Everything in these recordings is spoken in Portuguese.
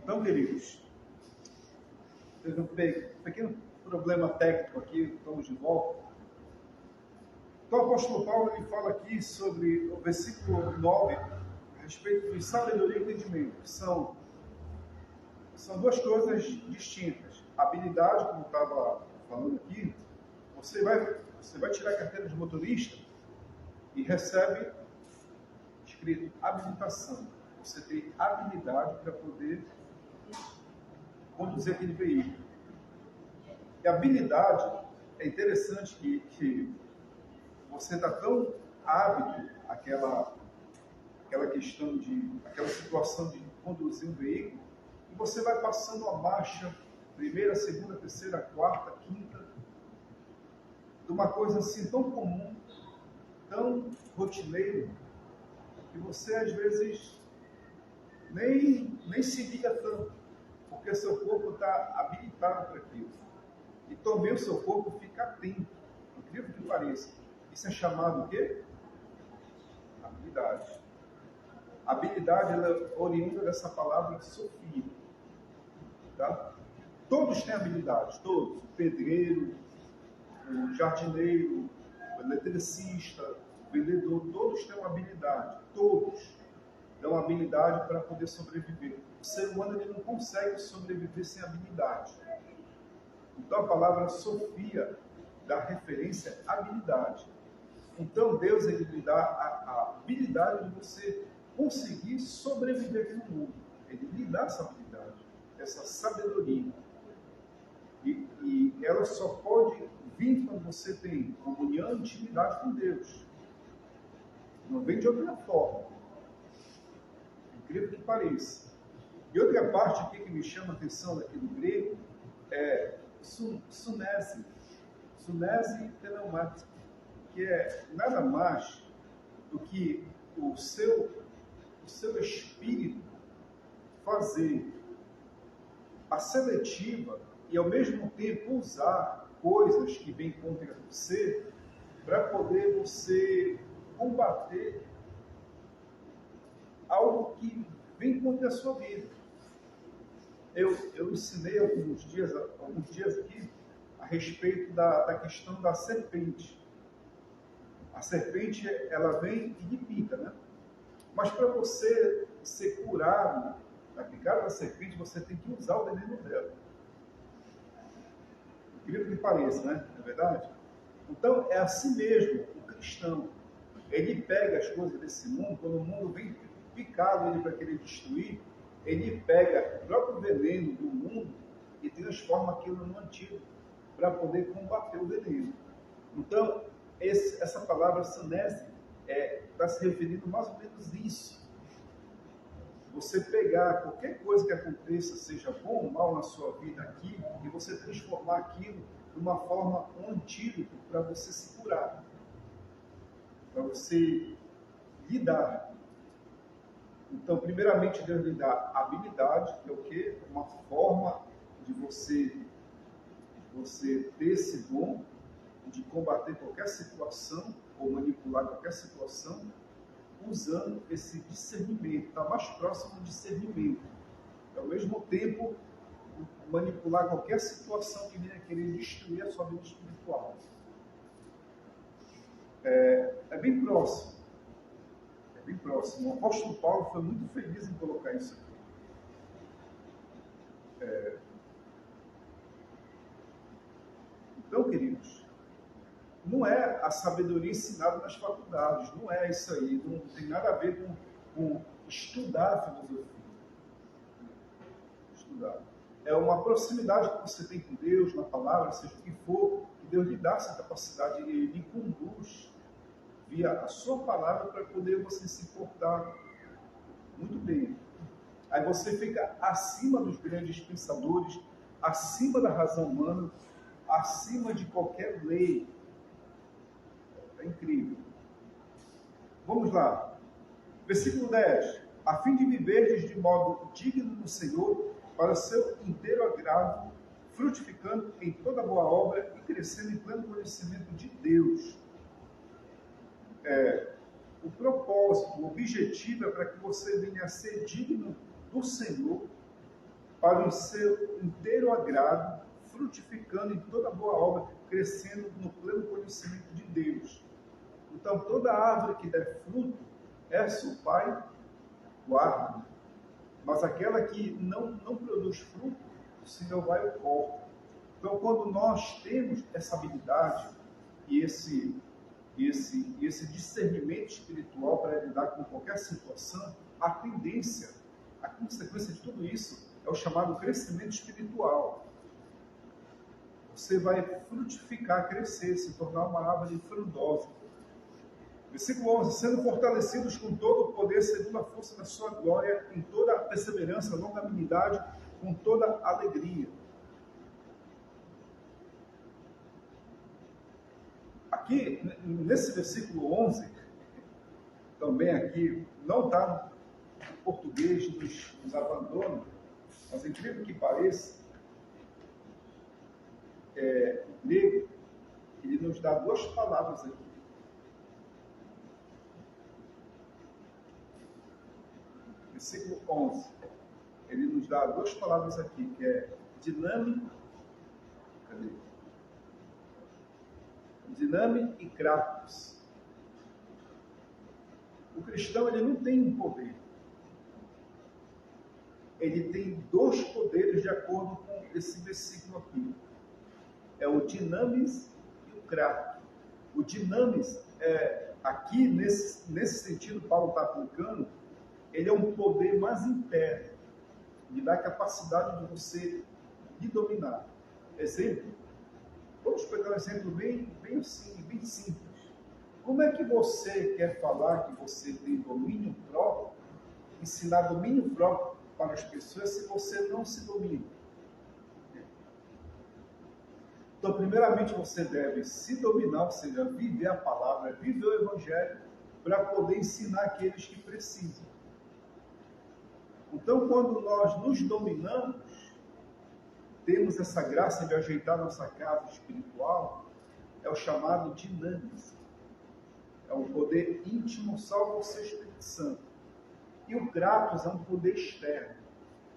Então, queridos, teve um pequeno problema técnico aqui, estamos de volta. Então, o apóstolo Paulo ele fala aqui sobre o versículo 9, a respeito de sabedoria e entendimento, que são duas coisas distintas. Habilidade, como eu estava falando aqui, você vai tirar a carteira de motorista e recebe escrito habilitação. Você tem habilidade para poder conduzir aquele veículo. E a habilidade, é interessante que você está tão hábito àquela situação de conduzir um veículo, e você vai passando a marcha, primeira, segunda, terceira, quarta, quinta, de uma coisa assim tão comum, tão rotineira, que você às vezes nem se liga tanto, porque seu corpo está habilitado para aquilo. E também o seu corpo fica atento, incrível que pareça. Isso é chamado o quê? Habilidade. A habilidade ela é oriunda dessa palavra Sofia. Tá? Todos têm habilidades, todos. O pedreiro, o jardineiro, o eletricista, o vendedor, todos têm uma habilidade. Todos têm uma habilidade para poder sobreviver. O ser humano ele não consegue sobreviver sem habilidade. Então a palavra Sofia dá referência à habilidade. Então Deus ele lhe dá a habilidade de você conseguir sobreviver aqui no mundo. Ele lhe dá essa habilidade, essa sabedoria. E ela só pode vir quando você tem comunhão e intimidade com Deus. Não vem de outra forma. Incrível que pareça. E outra parte aqui que me chama a atenção daqui do grego é sunese. Sunese pneumática, que é nada mais do que o seu espírito fazer a seletiva e ao mesmo tempo usar coisas que vêm contra você para poder você combater algo que vem contra a sua vida. Eu ensinei alguns dias aqui a respeito da questão da serpente. A serpente, ela vem e lhe pica, né? Mas para você ser curado da picada da serpente, você tem que usar o veneno dela. Incrível que pareça, né? Não é verdade? Então, é assim mesmo o cristão. Ele pega as coisas desse mundo, quando o mundo vem picado ele para querer destruir, ele pega o próprio veneno do mundo e transforma aquilo num antídoto para poder combater o veneno. Então, essa palavra sanese está se referindo mais ou menos isso. Você pegar qualquer coisa que aconteça, seja bom ou mal na sua vida aqui, e você transformar aquilo de uma forma, um antídoto para você se curar, para você lidar. Então, primeiramente, Deus lhe dá habilidade, que é o quê? Uma forma de você ter esse dom de combater qualquer situação ou manipular qualquer situação usando esse discernimento. Está mais próximo do discernimento. Ao mesmo tempo, manipular qualquer situação que venha querer destruir a sua vida espiritual. É bem próximo. É bem próximo. O apóstolo Paulo foi muito feliz em colocar isso aqui. Então, queridos, não é a sabedoria ensinada nas faculdades, não é isso aí, não tem nada a ver com estudar a filosofia. Estudar. É uma proximidade que você tem com Deus, na palavra, seja o que for, que Deus lhe dá essa capacidade, Ele lhe conduz via a sua palavra para poder você se portar muito bem. Aí você fica acima dos grandes pensadores, acima da razão humana, acima de qualquer lei. É incrível. Vamos lá. Versículo 10. A fim de viverdes de modo digno do Senhor, para seu inteiro agrado, frutificando em toda boa obra e crescendo em pleno conhecimento de Deus. O propósito, o objetivo é para que você venha a ser digno do Senhor, para o seu inteiro agrado, frutificando em toda boa obra, crescendo no pleno conhecimento de Deus. Então, toda árvore que der fruto, essa o Pai guarda. Mas aquela que não produz fruto, o Senhor vai e corta. Então, quando nós temos essa habilidade e esse discernimento espiritual para lidar com qualquer situação, a tendência, a consequência de tudo isso é o chamado crescimento espiritual. Você vai frutificar, crescer, se tornar uma árvore frondosa. Versículo 11, sendo fortalecidos com todo o poder, segundo a força da sua glória, em toda a perseverança, longanimidade, com toda a alegria. Aqui, nesse versículo 11, também aqui, não está no português, nos abandona, mas incrível que pareça, o grego, ele nos dá duas palavras aqui. Versículo 11, ele nos dá duas palavras aqui, que é dinâmico, dinâmico e kratos. O cristão, ele não tem um poder. Ele tem dois poderes de acordo com esse versículo aqui. É o dinamis e o kratos. O dinamis, aqui, nesse sentido, Paulo está aplicando, ele é um poder mais interno, que dá a capacidade de você de dominar. Exemplo, vamos pegar um exemplo bem simples. Como é que você quer falar que você tem domínio próprio, ensinar domínio próprio para as pessoas se você não se domina? Então, primeiramente, você deve se dominar, ou seja, viver a palavra, viver o Evangelho, para poder ensinar aqueles que precisam. Então, quando nós nos dominamos, temos essa graça de ajeitar nossa casa espiritual, é o chamado dinâmico. É um poder íntimo, salvo o seu Espírito Santo. E o kratos é um poder externo.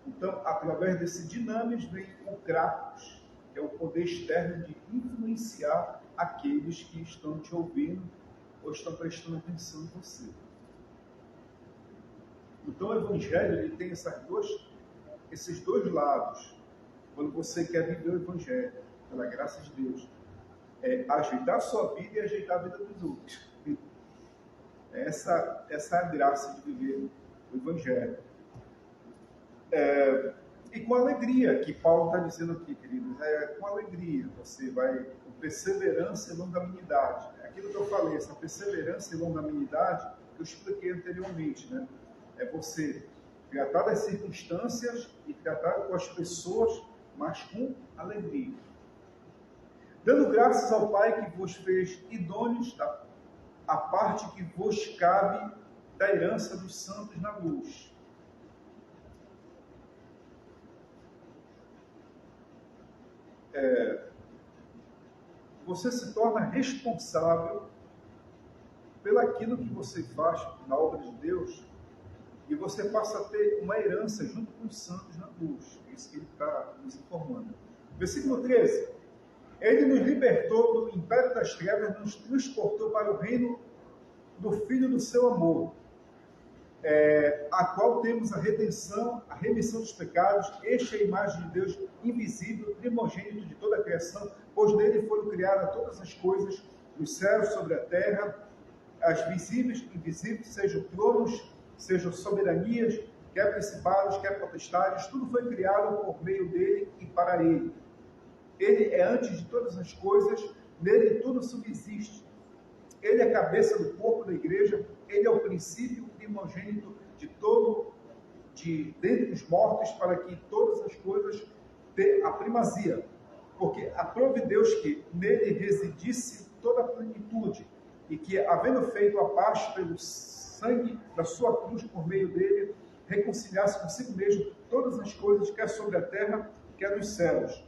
Então, através desse dinâmico vem o kratos, que é o poder externo de influenciar aqueles que estão te ouvindo ou estão prestando atenção em você. Então, o Evangelho ele tem esses dois lados. Quando você quer viver o Evangelho, pela graça de Deus, é ajeitar a sua vida e ajeitar a vida dos outros. Essa é a graça de viver o Evangelho. E com alegria, que Paulo está dizendo aqui, queridos, com alegria, você vai com perseverança e longanimidade. É aquilo que eu falei, essa perseverança e longanimidade que eu expliquei anteriormente, né? É você tratar das circunstâncias e tratar com as pessoas, mas com alegria. Dando graças ao Pai que vos fez idôneos a parte que vos cabe da herança dos santos na luz. Você se torna responsável pelaquilo que você faz na obra de Deus e você passa a ter uma herança junto com os santos na luz. É isso que ele está nos informando. Versículo 13. Ele nos libertou do império das trevas, nos transportou para o reino do Filho do seu amor, a qual temos a redenção, a remissão dos pecados. Este é a imagem de Deus invisível, primogênito de toda a criação, pois nele foram criadas todas as coisas, nos céus, sobre a terra, as visíveis e invisíveis, sejam tronos, sejam soberanias, quer principados, quer potestades, tudo foi criado por meio dele e para ele. Ele é antes de todas as coisas, nele tudo subsiste. Ele é a cabeça do corpo da igreja, ele é o princípio primogênito de dentre os mortos, para que todas as coisas tenham a primazia. Porque aprove Deus que nele residisse toda a plenitude, e que, havendo feito a paz pelo sangue da sua cruz por meio dele, reconciliasse consigo mesmo todas as coisas, quer sobre a terra, quer nos céus.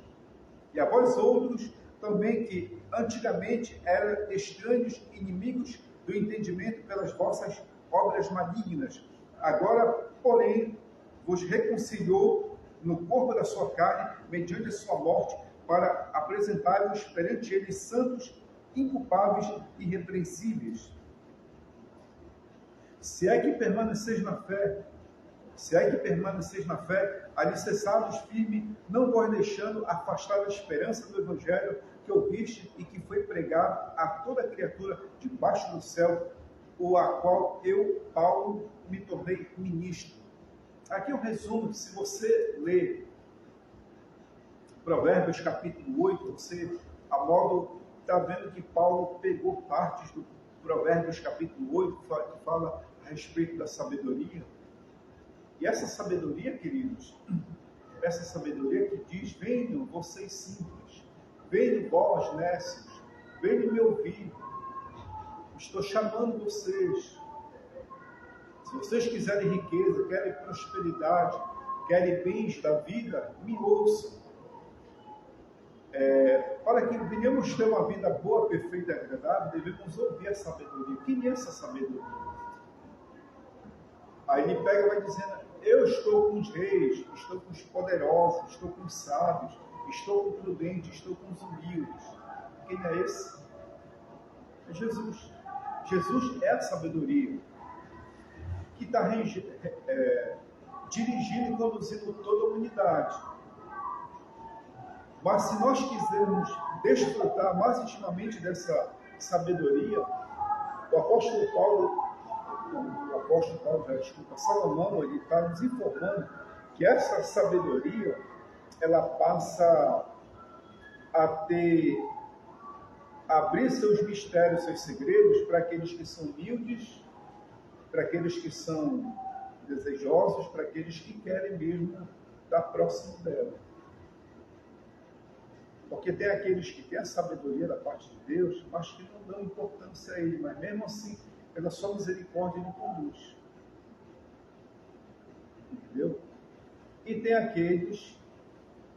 E a vós outros também, que antigamente eram estranhos, inimigos do entendimento pelas vossas obras malignas, agora, porém, vos reconciliou no corpo da sua carne, mediante a sua morte, para apresentar-vos perante ele santos, inculpáveis e irrepreensíveis. Se é que permaneceis na fé, alicerçados firme, não vos deixando afastar da esperança do Evangelho que ouviste e que foi pregado a toda criatura debaixo do céu, ou a qual eu, Paulo, me tornei ministro. Aqui é um resumo, se você ler Provérbios capítulo 8, você, a modo, está vendo que Paulo pegou partes do Provérbios capítulo 8, que fala a respeito da sabedoria. E essa sabedoria, queridos, essa sabedoria que diz: venham vocês simples, venham vós nécios, venham me ouvir, estou chamando vocês. Se vocês quiserem riqueza, querem prosperidade, querem bens da vida, me ouçam. Para que venhamos ter uma vida boa, perfeita e agradável, devemos ouvir a sabedoria. Quem é essa sabedoria? Aí ele pega e vai dizendo: eu estou com os reis, estou com os poderosos, estou com os sábios, estou com o prudente, estou com os humildes. Quem é esse? É Jesus. Jesus é a sabedoria que está dirigindo e conduzindo toda a humanidade. Mas se nós quisermos desfrutar mais intimamente dessa sabedoria, o apóstolo Paulo, Salomão, ele está nos informando que essa sabedoria, ela passa a abrir seus mistérios, seus segredos para aqueles que são humildes, para aqueles que são desejosos, para aqueles que querem mesmo estar próximo dela. Porque tem aqueles que têm a sabedoria da parte de Deus, mas que não dão importância a ele, mas mesmo assim, pela sua misericórdia, ele conduz. Entendeu? E tem aqueles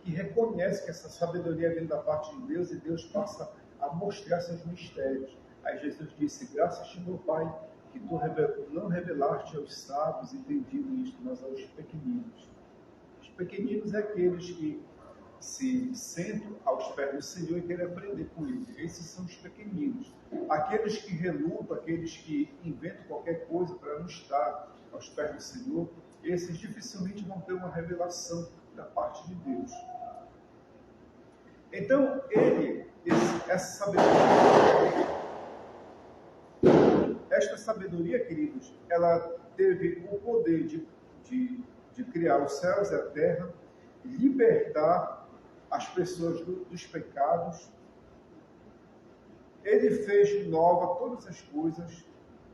que reconhecem que essa sabedoria vem da parte de Deus e Deus passa a mostrar seus mistérios. Aí Jesus disse: graças a meu Pai, que tu não revelaste aos sábios entendido isto, mas aos pequeninos. Os pequeninos é aqueles que se sentam aos pés do Senhor e querem aprender com Ele. Esses são os pequeninos. Aqueles que relutam, aqueles que inventam qualquer coisa para não estar aos pés do Senhor, esses dificilmente vão ter uma revelação da parte de Deus. Então, esta sabedoria, queridos, ela teve o poder de criar os céus e a terra, libertar as pessoas dos pecados. Ele fez nova todas as coisas.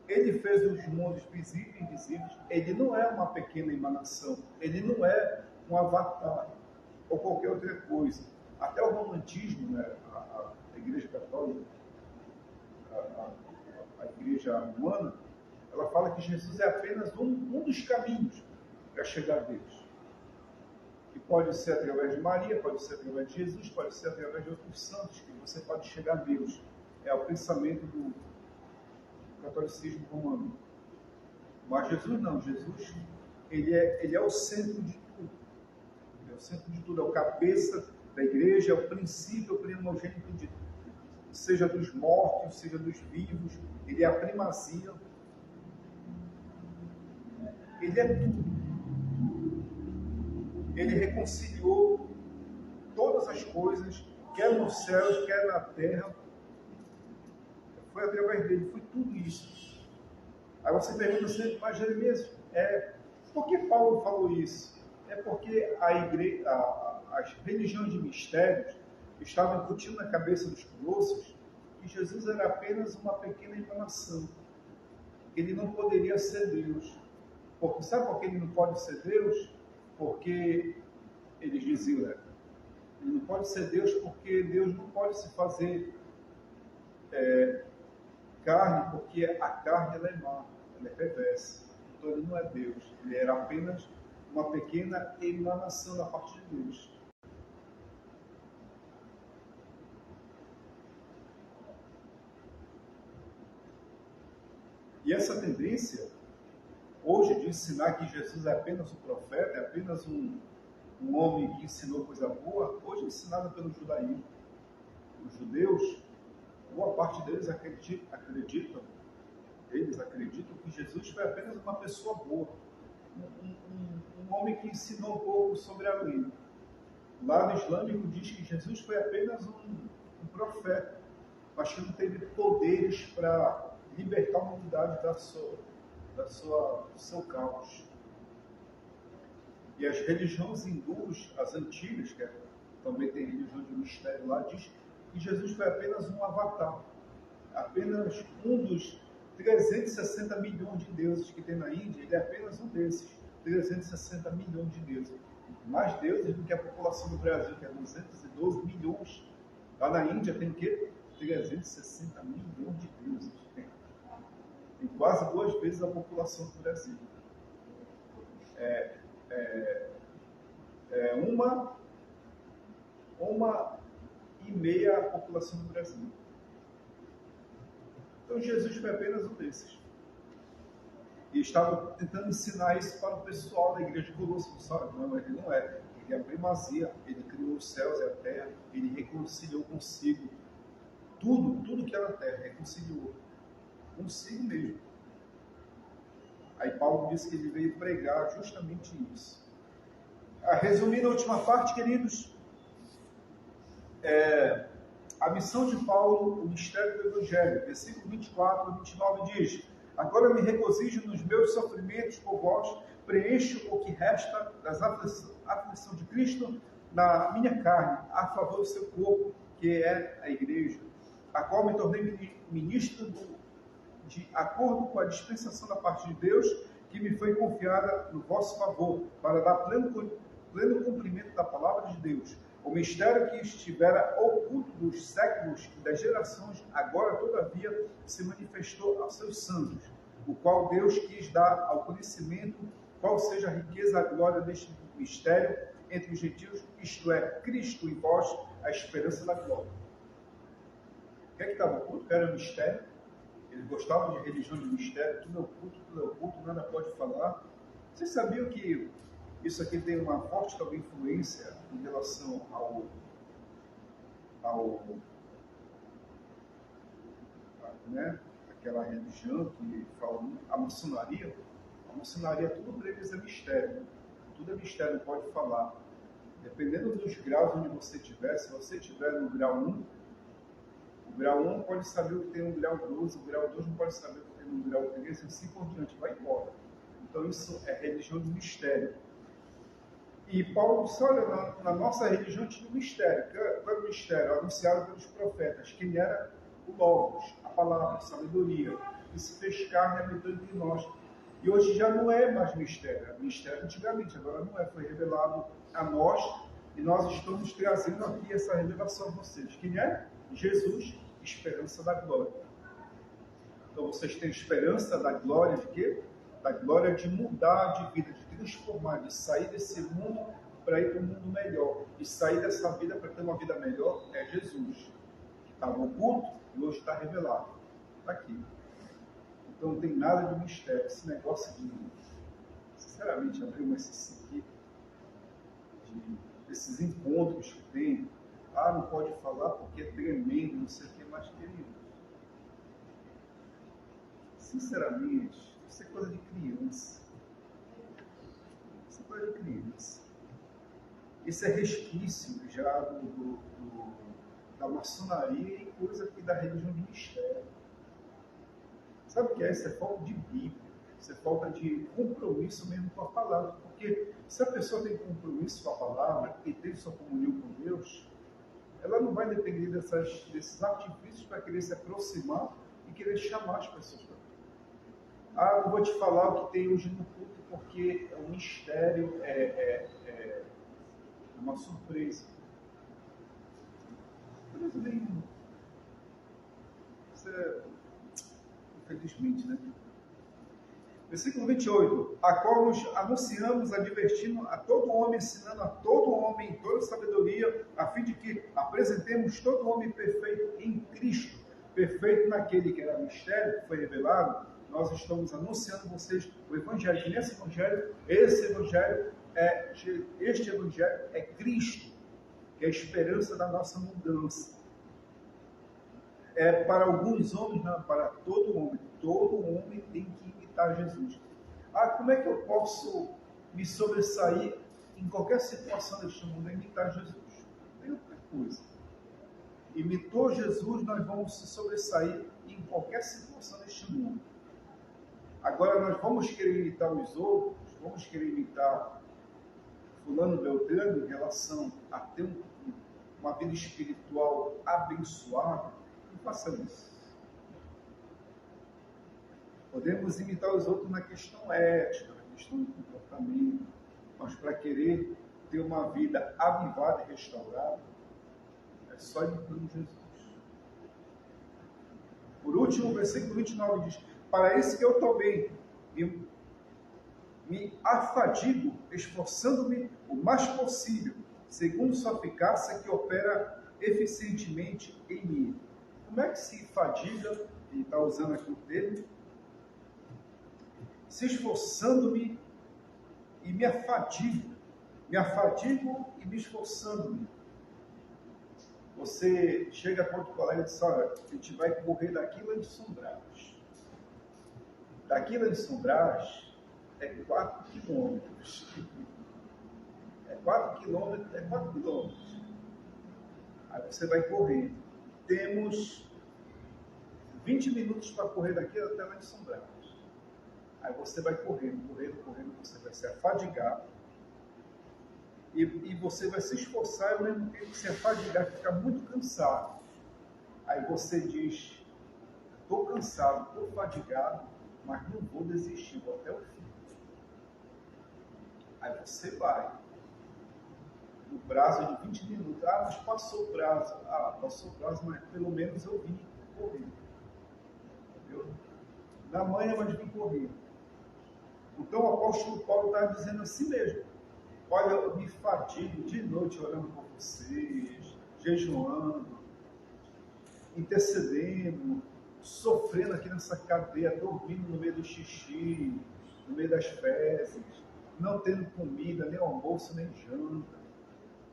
Ele fez os mundos visíveis e invisíveis. Ele não é uma pequena emanação. Ele não é um avatar ou qualquer outra coisa. Até o romantismo, né, a Igreja Católica, a Igreja Romana, ela fala que Jesus é apenas um dos caminhos para chegar a Deus. Que pode ser através de Maria, pode ser através de Jesus, pode ser através de outros santos, que você pode chegar a Deus. É o pensamento do catolicismo romano. Mas Jesus não. Jesus, ele é o centro de tudo. Ele é o centro de tudo. É o cabeça da igreja, é o princípio, o primogênito de tudo. Seja dos mortos, seja dos vivos. Ele é a primazia. Ele é tudo. Ele reconciliou todas as coisas, quer nos céus, quer na terra. Foi através dele, foi tudo isso. Aí você pergunta assim: mas Jeremias, por que Paulo falou isso? É porque as religiões de mistérios estavam incutindo na cabeça dos colossos que Jesus era apenas uma pequena emanação. Ele não poderia ser Deus. Porque, sabe por que ele não pode ser Deus? Porque eles diziam: ele não pode ser Deus porque Deus não pode se fazer carne, porque a carne ela é má, ela é perversa. Então ele não é Deus, ele era apenas uma pequena emanação da parte de Deus. E essa tendência hoje de ensinar que Jesus é apenas um profeta, é apenas um um homem que ensinou coisa boa, hoje é ensinado pelo judaísmo. Os judeus, boa parte deles acreditam que Jesus foi apenas uma pessoa boa, um homem que ensinou um pouco sobre a lei. O lado islâmico diz que Jesus foi apenas um profeta, mas que não teve poderes para libertar a humanidade do seu caos. E as religiões hindus, as antigas, que também tem religião de mistério lá, diz que Jesus foi apenas um avatar, apenas um dos 360 milhões de deuses que tem na Índia. Ele é apenas um desses 360 milhões de deuses. Mais deuses do que a população do Brasil, que é 212 milhões. Lá na Índia tem o quê? 360 milhões de deuses. Tem quase 2 vezes a população do Brasil. Uma e meia a população do Brasil. Então Jesus foi apenas um desses. E estava tentando ensinar isso para o pessoal da igreja de Colossos. Não, ele não é. Ele é a primazia, ele criou os céus e a terra, ele reconciliou consigo tudo que era na terra, reconciliou consigo mesmo. Aí Paulo disse que ele veio pregar justamente isso. Resumindo a última parte, queridos, a missão de Paulo, o mistério do Evangelho, versículo 24 a 29 diz: agora me regozijo nos meus sofrimentos por vós, preencho o que resta das aflições de Cristo na minha carne, a favor do seu corpo, que é a igreja, a qual me tornei ministro de acordo com a dispensação da parte de Deus, que me foi confiada no vosso favor, para dar pleno cumprimento da palavra de Deus. O mistério que estivera oculto dos séculos e das gerações, agora, todavia, se manifestou aos seus santos, o qual Deus quis dar ao conhecimento qual seja a riqueza e a glória deste mistério entre os gentios, isto é, Cristo em vós, a esperança da glória. O que é que estava oculto? Era o mistério. Eles gostavam de religião de mistério, tudo é oculto, nada pode falar. Vocês sabiam que isso aqui tem uma forte também influência em relação aquela religião que fala a maçonaria? A maçonaria, tudo para eles é mistério. Tudo é mistério, não pode falar. Dependendo dos graus onde você estiver, se você estiver no grau 1, o grau 1 pode saber o que tem no grau 12, o grau 2 não pode saber o que tem no grau 3, e assim por diante, vai embora. Então isso é religião de mistério. E Paulo disse, olha, na nossa religião tinha um mistério. Qual era o mistério? Anunciado pelos profetas. Quem era? O Logos, a palavra, a sabedoria, que se fez carne e habitou entre nós. E hoje já não é mais mistério. É mistério antigamente, agora não é. Foi revelado a nós e nós estamos trazendo aqui essa revelação a vocês. Quem é? Jesus, esperança da glória. Então vocês têm esperança da glória de quê? Da glória de mudar de vida, de transformar, de sair desse mundo para ir para um mundo melhor. E sair dessa vida para ter uma vida melhor é Jesus, que estava oculto e hoje está revelado. Está aqui. Então não tem nada de mistério. Esse negócio de, sinceramente, abrir uma SCQ, desses encontros que tem, não pode falar porque é tremendo, não sei o que mais, querido. Sinceramente, isso é coisa de criança. Isso é coisa de criança. Isso é resquício já da maçonaria e coisa aqui da religião do mistério. Sabe o que é? Isso é falta de Bíblia. Isso é falta de compromisso mesmo com a palavra. Porque se a pessoa tem compromisso com a palavra e tem sua comunhão com Deus, ela não vai depender desses artifícios para querer se aproximar e querer chamar as pessoas para eu vou te falar o que tem hoje no culto, porque é um mistério, é uma surpresa. Coisa nenhuma. Isso é, infelizmente, né? Versículo 28. A qual nos anunciamos, advertindo a todo homem, ensinando a todo homem em toda sabedoria, a fim de que apresentemos todo homem perfeito em Cristo, perfeito naquele que era mistério, que foi revelado. Nós estamos anunciando a vocês o Evangelho. E nesse Evangelho, esse Evangelho este Evangelho é Cristo, que é a esperança da nossa mudança. Para alguns homens, não, para todo homem. Todo homem tem que imitar Jesus. Como é que eu posso me sobressair em qualquer situação deste mundo? É imitar Jesus. Não tem outra coisa. Imitou Jesus, nós vamos se sobressair em qualquer situação deste mundo. Agora, nós vamos querer imitar os outros, vamos querer imitar fulano Beltrano em relação a ter uma vida espiritual abençoada. Não façam isso. Podemos imitar os outros na questão ética, na questão do comportamento, mas para querer ter uma vida avivada e restaurada, é só imitando Jesus. Por último, o versículo 29 diz: para isso que eu também me afadigo, esforçando-me o mais possível, segundo sua eficácia que opera eficientemente em mim. Como é que se fadiga? Ele está usando aqui o termo. Se esforçando-me e me afadigo. Me afadigo e me esforçando-me. Você chega para outro colega e diz: olha, a gente vai correr daqui lá de São Brás. Daqui lá de São Brás é 4 quilômetros. É 4 quilômetros. Aí você vai correr. Temos 20 minutos para correr daqui até lá de São Brás. Aí você vai correndo, você vai se afadigar. E você vai se esforçar e ao mesmo tempo se afadigar, ficar muito cansado. Aí você diz: estou cansado, estou fadigado, mas não vou desistir, vou até o fim. Aí você vai. No prazo de 20 minutos. Mas passou o prazo. Passou o prazo, mas pelo menos eu vim correr. Entendeu? Na manhã, mas vim correr. Então o apóstolo Paulo está dizendo assim mesmo: olha, eu me fadigo de noite orando por vocês, jejuando, intercedendo, sofrendo aqui nessa cadeia, dormindo no meio do xixi, no meio das fezes, não tendo comida, nem almoço, nem janta.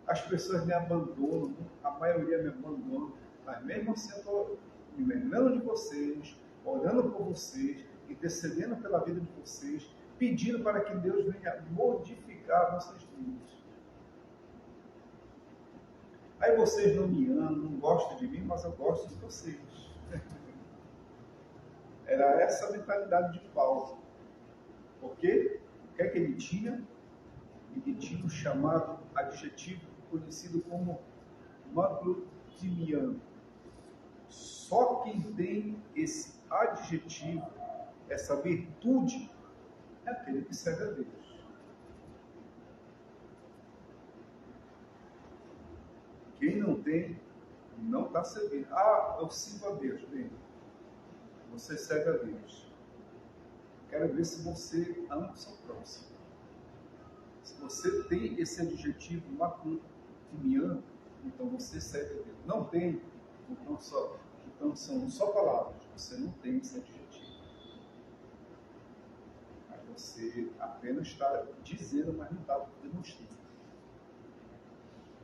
As pessoas me abandonam, a maioria me abandona, mas mesmo assim eu estou me lembrando de vocês, orando por vocês, intercedendo pela vida de vocês, pedindo para que Deus venha modificar nossas vidas. Aí vocês não me amam, não gostam de mim, mas eu gosto de vocês. Era essa a mentalidade de Paulo. Porque o que é que ele tinha? Ele tinha um chamado adjetivo conhecido como magnanimiano. Só quem tem esse adjetivo, essa virtude, é aquele que serve a Deus. Quem não tem, não está servindo. Eu sirvo a Deus. Bem, você serve a Deus. Quero ver se você ama o seu próximo. Se você tem esse adjetivo magnanimiano, então você serve a Deus. Não tem, então são só palavras. Você não tem esse adjetivo. Você apenas está dizendo, mas não está demonstrando.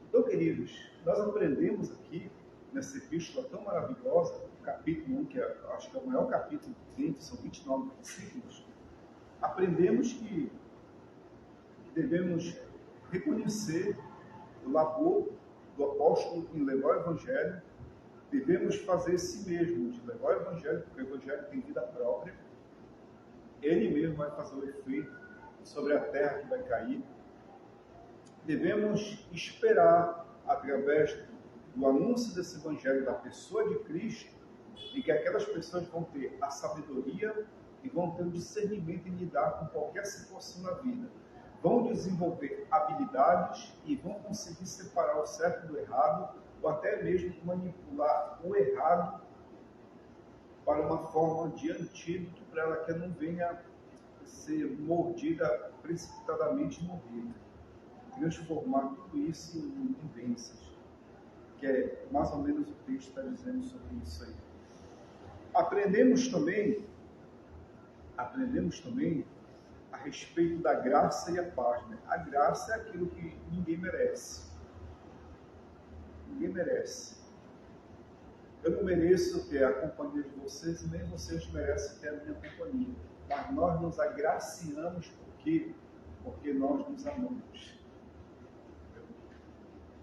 Então, queridos, nós aprendemos aqui, nessa epístola tão maravilhosa, o capítulo 1, que acho que é o maior capítulo que tem, são 29 versículos, aprendemos que devemos reconhecer o labor do apóstolo em levar o Evangelho, devemos fazer esse mesmo, de levar o Evangelho, porque o Evangelho tem vida própria. Ele mesmo vai fazer o efeito sobre a terra que vai cair. Devemos esperar, através do anúncio desse Evangelho da pessoa de Cristo, e que aquelas pessoas vão ter a sabedoria e vão ter o discernimento em lidar com qualquer situação na vida. Vão desenvolver habilidades e vão conseguir separar o certo do errado, ou até mesmo manipular o errado para uma forma de antídoto, para ela que não venha ser mordida precipitadamente e morrer. Transformar tudo isso em bênçãos, que é mais ou menos o texto está dizendo sobre isso aí. Aprendemos também a respeito da graça e a paz. Né? A graça é aquilo que ninguém merece. Ninguém merece. Eu não mereço ter a companhia de vocês, e nem vocês merecem ter a minha companhia. Mas nós nos agraciamos porque nós nos amamos.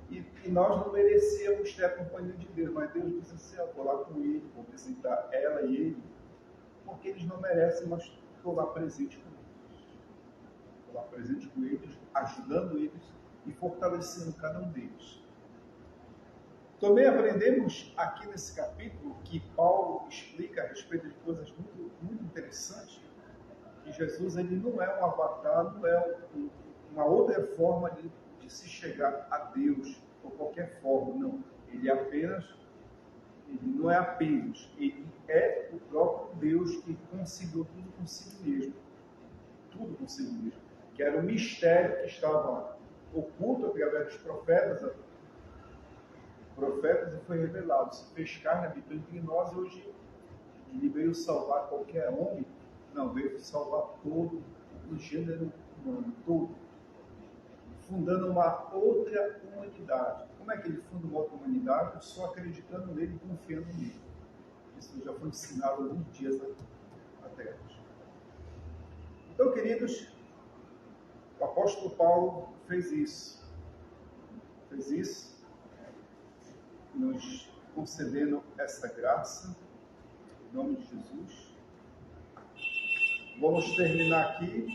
E nós não merecíamos ter a companhia de Deus, mas Deus disse assim, eu vou lá com ele, vou visitar ela e ele, porque eles não merecem, mas estou lá presente com eles. Estou lá presente com eles, ajudando eles e fortalecendo cada um deles. Também aprendemos aqui nesse capítulo que Paulo explica a respeito de coisas muito, muito interessantes, que Jesus ele não é um avatar, não é uma outra forma de se chegar a Deus, ou qualquer forma, não. Ele não é apenas, ele é o próprio Deus que conseguiu tudo consigo mesmo. Tudo consigo mesmo. Que era um mistério que estava oculto através dos profetas e foi revelado. Se fez carne, habitou entre nós, e hoje ele veio salvar qualquer homem, não, veio salvar todo o gênero humano, todo. Fundando uma outra humanidade. Como é que ele funda uma outra humanidade? Só acreditando nele e confiando nele. Isso já foi ensinado há 20 dias atrás. Então, queridos, o apóstolo Paulo fez isso. Nos concedendo essa graça, em nome de Jesus. Vamos terminar aqui.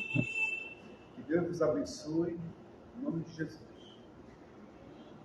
Que Deus vos abençoe, em nome de Jesus.